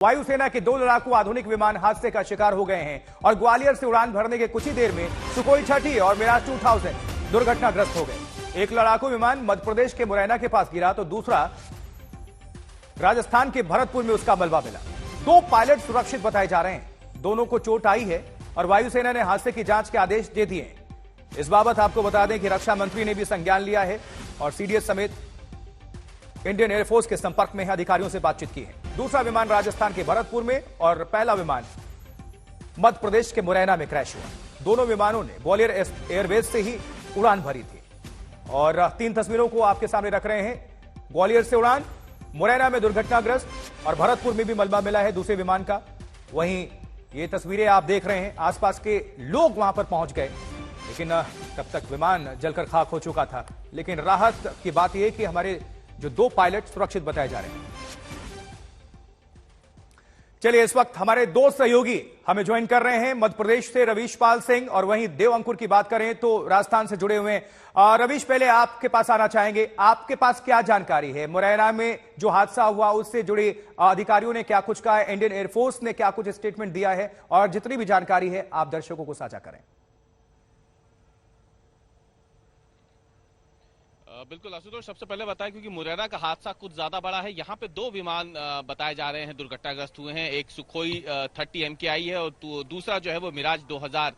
वायुसेना के 2 लड़ाकू आधुनिक विमान हादसे का शिकार हो गए हैं और ग्वालियर से उड़ान भरने के कुछ ही देर में सुखोई 30 और मिराज 2000 दुर्घटनाग्रस्त हो गए। एक लड़ाकू विमान मध्य प्रदेश के मुरैना के पास गिरा तो दूसरा राजस्थान के भरतपुर में उसका मलबा मिला। 2 पायलट सुरक्षित बताए जा रहे हैं। दोनों को चोट आई है और वायुसेना ने हादसे की जांच के आदेश दे दिए हैं। इस बाबत आपको बता दें कि रक्षा मंत्री ने भी संज्ञान लिया है और सीडीएस समेत इंडियन एयरफोर्स के संपर्क में अधिकारियों से बातचीत की है। दूसरा विमान राजस्थान के भरतपुर में और पहला विमान मध्य प्रदेश के मुरैना में क्रैश हुआ। दोनों विमानों ने ग्वालियर एयरबेस से ही उड़ान भरी थी और 3 तस्वीरों को आपके सामने रख रहे हैं। ग्वालियर से उड़ान, मुरैना में दुर्घटनाग्रस्त और भरतपुर में भी मलबा मिला है दूसरे विमान का। वहीं ये तस्वीरें आप देख रहे हैं, आसपास के लोग वहां पर पहुंच गए, लेकिन तब तक विमान जलकर खाक हो चुका था। लेकिन राहत की बात यह कि हमारे जो 2 पायलट सुरक्षित बताए जा रहे हैं। चलिए, इस वक्त हमारे 2 सहयोगी हमें ज्वाइन कर रहे हैं। मध्य प्रदेश से रवीशपाल सिंह और वहीं देव अंकुर की बात करें तो राजस्थान से जुड़े हुए हैं। रवीश, पहले आपके पास आना चाहेंगे। आपके पास क्या जानकारी है? मुरैना में जो हादसा हुआ उससे जुड़े अधिकारियों ने क्या कुछ कहा है? इंडियन एयरफोर्स ने क्या कुछ स्टेटमेंट दिया है? और जितनी भी जानकारी है आप दर्शकों को साझा करें। बिल्कुल आशुतोष, सबसे पहले बताएं क्योंकि मुरैना का हादसा कुछ ज्यादा बड़ा है। यहाँ पे 2 विमान बताए जा रहे हैं दुर्घटनाग्रस्त हुए हैं। एक सुखोई 30 MKI है और दूसरा जो है वो मिराज 2000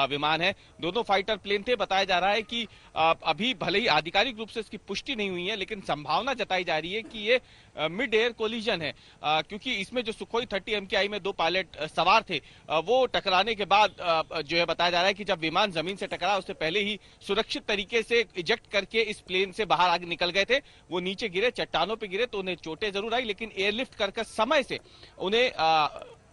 विमान है। दोनों फाइटर प्लेन थे। बताया जा रहा है कि अभी भले ही आधिकारिक रूप से इसकी पुष्टि नहीं हुई है, लेकिन संभावना जताई जा रही है कि ये मिड एयर कोलिजन है, क्योंकि इसमें जो सुखोई 30 MKI में 2 पायलट सवार थे, वो टकराने के बाद जो है बताया जा रहा है कि जब विमान जमीन से टकरा उससे पहले ही सुरक्षित तरीके से इजेक्ट करके इस प्लेन से बाहर आगे निकल गए थे। वो नीचे गिरे, चट्टानों पे गिरे तो उन्हें चोटें जरूर आई, लेकिन एयरलिफ्ट कर समय से उन्हें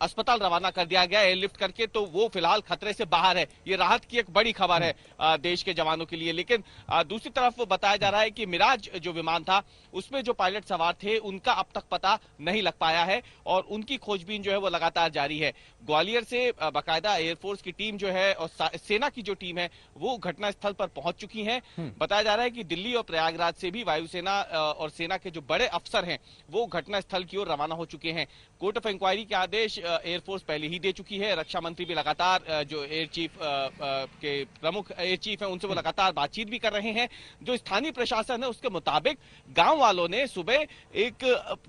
अस्पताल रवाना कर दिया गया एयरलिफ्ट करके। तो वो फिलहाल खतरे से बाहर है। ये राहत की एक बड़ी खबर है देश के जवानों के लिए। लेकिन दूसरी तरफ बताया जा रहा है कि मिराज जो विमान था उसमें जो पायलट सवार थे उनका अब तक पता नहीं लग पाया है और उनकी खोजबीन जो है वो लगातार जारी है। ग्वालियर से बाकायदा एयरफोर्स की टीम जो है और सेना की जो टीम है वो घटनास्थल पर पहुंच चुकी है। बताया जा रहा है कि दिल्ली और प्रयागराज से भी वायुसेना और सेना के जो बड़े अफसर हैं वो घटनास्थल की ओर रवाना हो चुके हैं। कोर्ट ऑफ इंक्वायरी के आदेश एयरफोर्स पहले ही दे चुकी है। रक्षा मंत्री भी लगातार जो एयर चीफ के प्रमुख एयर चीफ हैं उनसे वो लगातार बातचीत भी कर रहे हैं। जो स्थानीय प्रशासन है उसके मुताबिक गांव वालों ने सुबह एक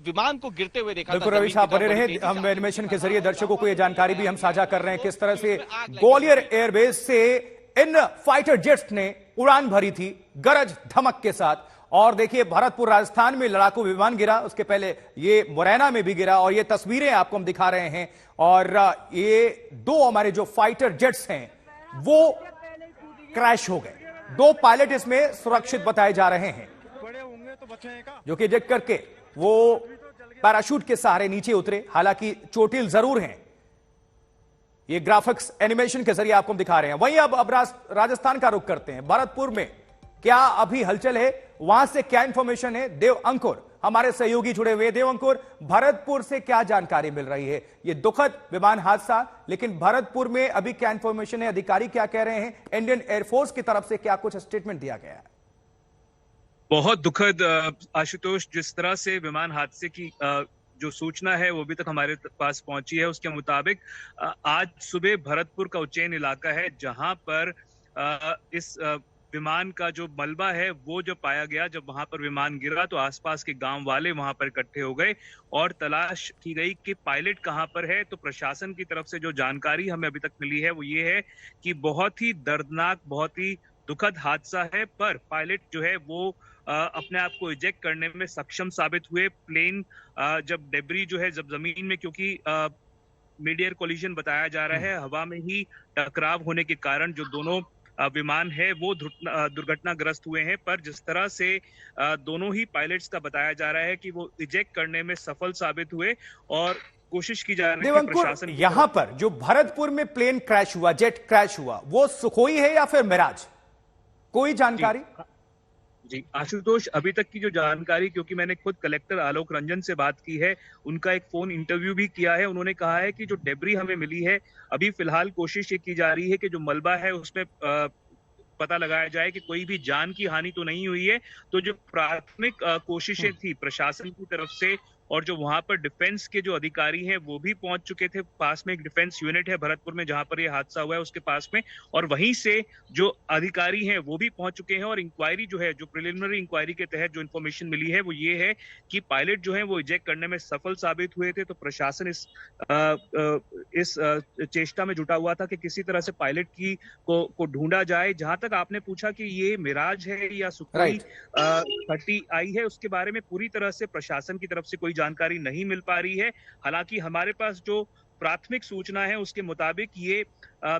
विमान को गिरते हुए देखा। बिल्कुल रवीश, आप बने रहे। हम एनिमेशन के जरिए दर्शकों को यह जानकारी भी हम साझा कर रहे हैं किस तरह से ग्वालियर एयरबेस से इन फाइटर जेट्स ने उड़ान भरी थी गरज धमक के साथ। और देखिए, भरतपुर राजस्थान में लड़ाकू विमान गिरा, उसके पहले ये मुरैना में भी गिरा और ये तस्वीरें आपको हम दिखा रहे हैं। और ये 2 हमारे जो फाइटर जेट्स हैं वो क्रैश हो गए। 2 पायलट इसमें सुरक्षित बताए जा रहे हैं, जो कि देख करके वो पैराशूट के सहारे नीचे उतरे। हालांकि चोटिल जरूर हैं। ये ग्राफिक्स एनिमेशन के जरिए आपको हम दिखा रहे हैं। वहीं अब राजस्थान का रुख करते हैं। भरतपुर में क्या अभी हलचल है, वहां से क्या इंफॉर्मेशन है? देव अंकुर हमारे सहयोगी जुड़े हुए। देव अंकुर, भरतपुर से क्या जानकारी मिल रही है? ये दुखद विमान हादसा, लेकिन भरतपुर में अभी क्या इंफॉर्मेशन है? अधिकारी क्या कह रहे हैं? इंडियन एयरफोर्स की तरफ से क्या कुछ स्टेटमेंट दिया गया है? बहुत दुखद आशुतोष, जिस तरह से विमान हादसे की जो सूचना है वो अभी तक हमारे पास पहुंची है, उसके मुताबिक आज सुबह भरतपुर का उज्जैन इलाका है जहां पर इस विमान का जो मलबा है वो जब पाया गया, जब वहां पर विमान गिरा तो आसपास के गांव वाले वहां पर इकट्ठे हो गए और तलाश की गई कि पायलट कहां पर है। तो प्रशासन की तरफ से जो जानकारी हमें अभी तक मिली है वो ये है कि बहुत ही दर्दनाक, बहुत ही दुखद हादसा है, पर पायलट जो है वो अपने आप को इजेक्ट करने में सक्षम साबित हुए। प्लेन जब डेब्री जो है जब जमीन में, क्योंकि मिड एयर कोलिजन बताया जा रहा है, हवा में ही टकराव होने के कारण जो दोनों विमान है वो दुर्घटनाग्रस्त हुए हैं। पर जिस तरह से दोनों ही पायलट्स का बताया जा रहा है कि वो इजेक्ट करने में सफल साबित हुए और कोशिश की जा रही है प्रशासन। यहां पर जो भरतपुर में प्लेन क्रैश हुआ, जेट क्रैश हुआ, वो सुखोई है या फिर मिराज? कोई जानकारी? जी आशुतोष, अभी तक की जो जानकारी, क्योंकि मैंने खुद कलेक्टर आलोक रंजन से बात की है, उनका एक फोन इंटरव्यू भी किया है, उन्होंने कहा है कि जो डेब्री हमें मिली है, अभी फिलहाल कोशिश ये की जा रही है कि जो मलबा है उसमें पता लगाया जाए कि कोई भी जान की हानि तो नहीं हुई है। तो जो प्राथमिक कोशिशें थी प्रशासन की तरफ से और जो वहां पर डिफेंस के जो अधिकारी हैं वो भी पहुंच चुके थे। पास में एक डिफेंस यूनिट है भरतपुर में जहां पर ये हादसा हुआ है उसके पास में, और वहीं से जो अधिकारी हैं वो भी पहुंच चुके हैं। और इंक्वायरी जो है, जो प्रिलिमिनरी इंक्वायरी के तहत जो इन्फॉर्मेशन मिली है वो ये है कि पायलट जो है वो इजेक्ट करने में सफल साबित हुए थे। तो प्रशासन इस चेष्टा में जुटा हुआ था कि किसी तरह से पायलट को ढूंढा जाए। जहां तक आपने पूछा कि ये मिराज है या सुखोई 30 आई है, उसके बारे में पूरी तरह से प्रशासन की तरफ से कोई जानकारी नहीं मिल पा रही है। हालांकि हमारे पास जो प्राथमिक सूचना है उसके मुताबिक ये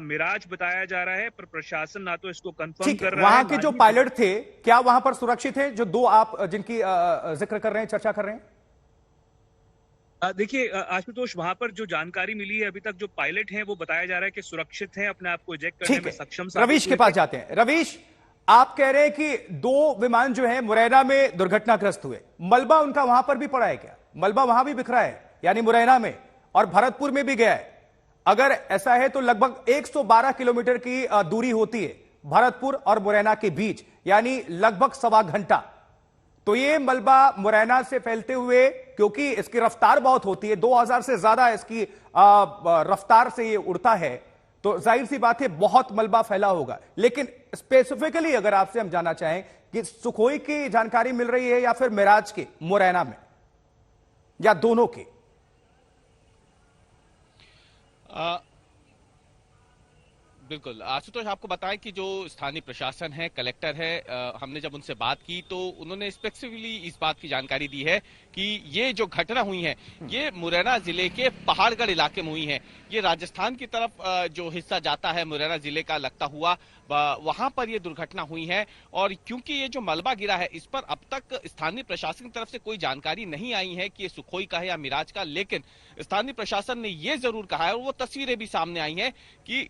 मिराज बताया जा रहा है, पर प्रशासन ना तो इसको कंफर्म कर रहा है। वहां के जो पायलट थे क्या वहां पर सुरक्षित हैं, जो दो आप जिनकी जिक्र कर रहे हैं, चर्चा कर रहे हैं? देखिए आशुतोष, वहां पर जो जानकारी मिली है अभी तक, जो पायलट हैं वो बताया जा रहा है कि सुरक्षित हैं, अपने आप को इजेक्ट करने में सक्षम। रवीश के पास जाते हैं। रवीश, आप कह रहे हैं कि दो विमान जो है मुरैना में दुर्घटनाग्रस्त हुए, मलबा उनका वहां पर भी पड़ा है क्या? मलबा वहां भी बिखरा है, यानी मुरैना में और भरतपुर में भी गया है? अगर ऐसा है तो लगभग 112 किलोमीटर की दूरी होती है भरतपुर और मुरैना के बीच, यानी लगभग सवा घंटा। तो ये मलबा मुरैना से फैलते हुए, क्योंकि इसकी रफ्तार बहुत होती है, 2000 से ज्यादा इसकी रफ्तार से ये उड़ता है, तो जाहिर सी बात है बहुत मलबा फैला होगा। लेकिन स्पेसिफिकली अगर आपसे हम जानना चाहें कि सुखोई की जानकारी मिल रही है या फिर मिराज की मुरैना में, या दोनों की? बिल्कुल आशुतोष, आपको बताएं कि जो स्थानीय प्रशासन है, कलेक्टर है, हमने जब उनसे बात की तो उन्होंने स्पेसिफिकली इस बात की जानकारी दी है कि ये जो घटना हुई है ये मुरैना जिले के पहाड़गढ़ इलाके में हुई है। ये राजस्थान की तरफ जो हिस्सा जाता है मुरैना जिले का लगता हुआ, वहां पर ये दुर्घटना हुई है। और क्योंकि ये जो मलबा गिरा है इस पर अब तक स्थानीय प्रशासन की तरफ से कोई जानकारी नहीं आई है कि ये सुखोई का है या मिराज का, लेकिन स्थानीय प्रशासन ने ये जरूर कहा है, और वो तस्वीरें भी सामने आई हैं कि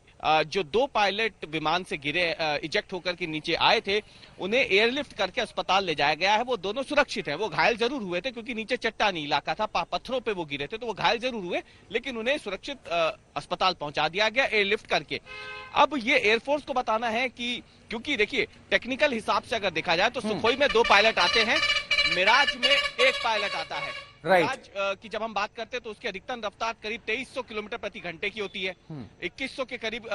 जो दो पायलट विमान से गिरे, इजेक्ट होकर के नीचे आए थे, उन्हें एयरलिफ्ट करके अस्पताल ले जाया गया है। वो दोनों सुरक्षित हैं। वो घायल जरूर हुए थे क्योंकि नीचे चट्टानी इलाका था, पत्थरों पे वो गिरे थे, तो वो घायल जरूर हुए, लेकिन उन्हें सुरक्षित अस्पताल पहुंचा दिया गया एयरलिफ्ट करके। अब ये एयरफोर्स को बताना है कि, क्योंकि देखिए टेक्निकल हिसाब से अगर देखा जाए तो सुखोई में 2 पायलट आते हैं, मिराज में 1 पायलट आता है। मिराज की जब हम बात करते हैं तो उसकी अधिकतम रफ्तार करीब 2300 किलोमीटर प्रति घंटे की होती है, 2100 के करीब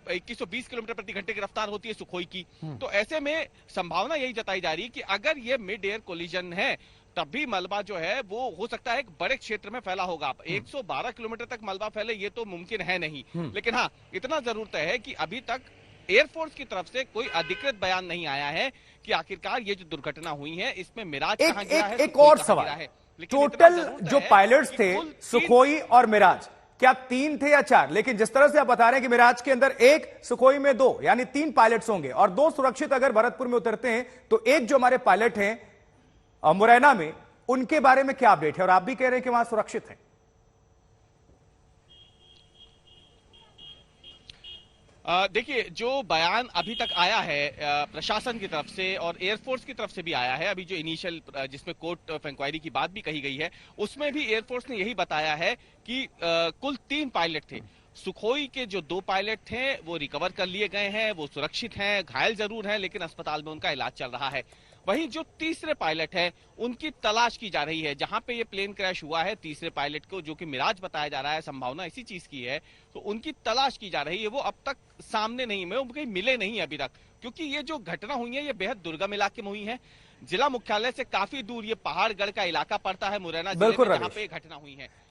2120 किलोमीटर प्रति घंटे की रफ्तार होती है सुखोई की। तो ऐसे में संभावना यही जताई जा रही है कि अगर ये मिड एयर कोलिजन है तब भी मलबा जो है वो हो सकता है एक बड़े क्षेत्र में फैला होगा। 112 किलोमीटर तक मलबा फैले ये तो मुमकिन है नहीं, लेकिन हाँ इतना जरूर तय है कि अभी तक एयरफोर्स की तरफ से कोई अधिकृत बयान नहीं आया है कि आखिरकार ये जो दुर्घटना हुई है इसमें मिराज कहां गिरा है। एक और सवाल, टोटल जो पायलट्स थे सुखोई और मिराज, क्या 3 थे या 4? लेकिन जिस तरह से आप बता रहे हैं कि मिराज के अंदर 1, सुखोई में 2, यानी 3 पायलट्स होंगे और 2 सुरक्षित अगर भरतपुर में उतरते हैं तो एक जो हमारे पायलट हैं मुरैना में, उनके बारे में क्या अपडेट है? और आप भी कह रहे हैं कि वहां सुरक्षित है। देखिए जो बयान अभी तक आया है प्रशासन की तरफ से और एयरफोर्स की तरफ से भी आया है, अभी जो इनिशियल जिसमें कोर्ट ऑफ इंक्वायरी की बात भी कही गई है उसमें भी एयरफोर्स ने यही बताया है कि कुल 3 पायलट थे। सुखोई के जो 2 पायलट थे वो रिकवर कर लिए गए हैं, वो सुरक्षित हैं, घायल जरूर हैं लेकिन अस्पताल में उनका इलाज चल रहा है। वहीं जो तीसरे पायलट है उनकी तलाश की जा रही है। जहां पे ये प्लेन क्रैश हुआ है तीसरे पायलट को, जो कि मिराज बताया जा रहा है, संभावना इसी चीज की है, तो उनकी तलाश की जा रही है। वो अब तक सामने नहीं है, वो कहीं मिले नहीं अभी तक, क्योंकि ये जो घटना हुई है ये बेहद दुर्गम इलाके में हुई है। जिला मुख्यालय से काफी दूर ये पहाड़गढ़ का इलाका पड़ता है मुरैना जिले में, जहां पे घटना हुई है।